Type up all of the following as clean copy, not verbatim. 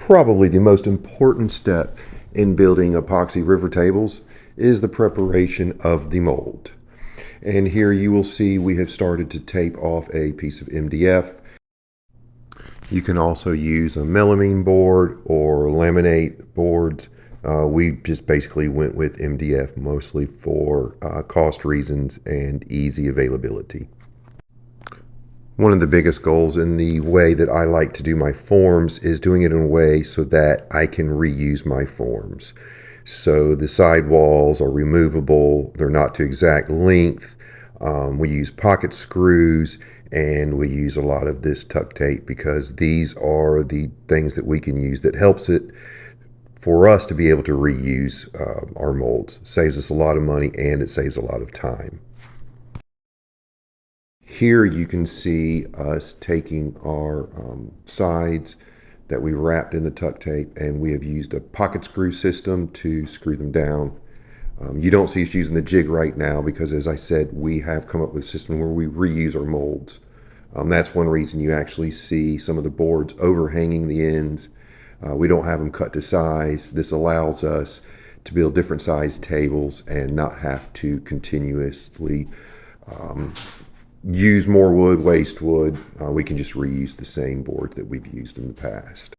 Probably the most important step in building epoxy river tables is the preparation of the mold. And here you will see we have started to tape off a piece of MDF. You can also use a melamine board or laminate boards. We just basically went with MDF mostly for cost reasons and easy availability. One of the biggest goals in the way that I like to do my forms is doing it in a way so that I can reuse my forms. So the side walls are removable, they're not to exact length. We use pocket screws and we use a lot of this tuck tape because these are the things that we can use that helps it for us to be able to reuse our molds. Saves us a lot of money and it saves a lot of time. Here you can see us taking our sides that we wrapped in the tuck tape, and we have used a pocket screw system to screw them down. You don't see us using the jig right now because, as I said, we have come up with a system where we reuse our molds. That's one reason you actually see some of the boards overhanging the ends. We don't have them cut to size. This allows us to build different size tables and not have to continuously use more wood, waste wood. We can just reuse the same boards that we've used in the past.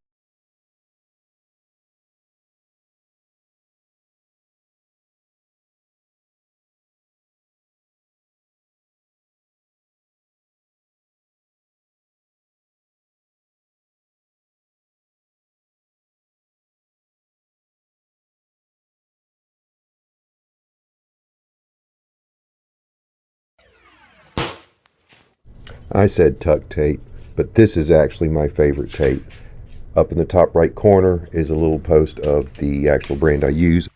I said tuck tape, but this is actually my favorite tape. Up in the top right corner is a little post of the actual brand I use.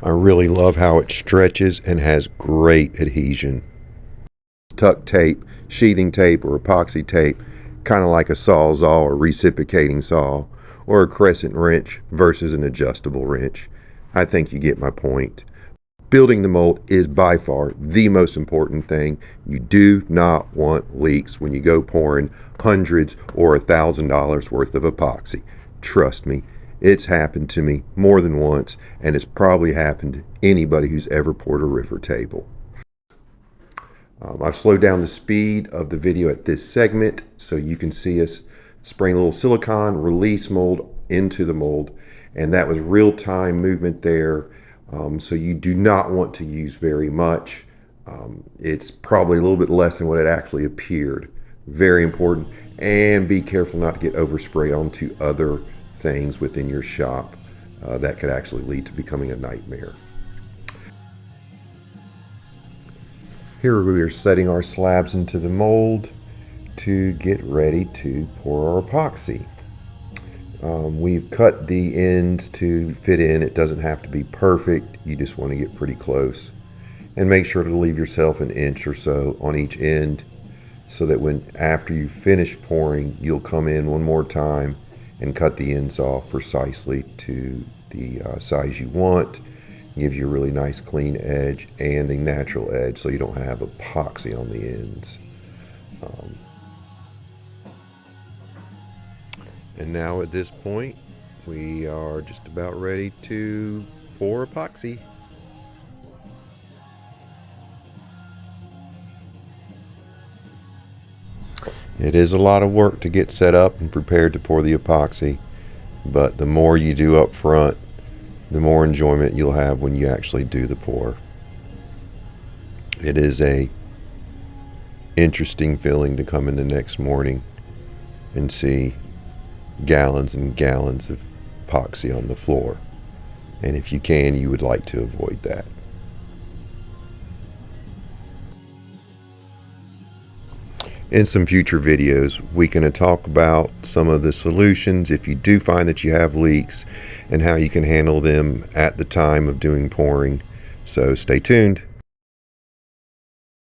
I really love how it stretches and has great adhesion. Tuck tape, sheathing tape, or epoxy tape, kind of like a sawzall or reciprocating saw, or a crescent wrench versus an adjustable wrench. I think you get my point. Building the mold is by far the most important thing. You do not want leaks when you go pouring hundreds or $1,000 worth of epoxy. Trust me, it's happened to me more than once, and it's probably happened to anybody who's ever poured a river table. I've slowed down the speed of the video at this segment so you can see us spraying a little silicone release mold into the mold, and that was real-time movement there. So you do not want to use very much. It's probably a little bit less than what it actually appeared. Very important. And be careful not to get overspray onto other things within your shop. That could actually lead to becoming a nightmare. Here we are setting our slabs into the mold to get ready to pour our epoxy. We've cut the ends to fit in. It doesn't have to be perfect. You just want to get pretty close. And make sure to leave yourself an inch or so on each end so that when after you finish pouring, you'll come in one more time and cut the ends off precisely to the size you want. Gives you a really nice clean edge and a natural edge so you don't have epoxy on the ends. And now at this point, we are just about ready to pour epoxy. It is a lot of work to get set up and prepared to pour the epoxy, but the more you do up front, the more enjoyment you'll have when you actually do the pour. It is a interesting feeling to come in the next morning and see gallons and gallons of epoxy on the floor. And if you can, you would like to avoid that. In some future videos, we can talk about some of the solutions if you do find that you have leaks and how you can handle them at the time of doing pouring. So stay tuned.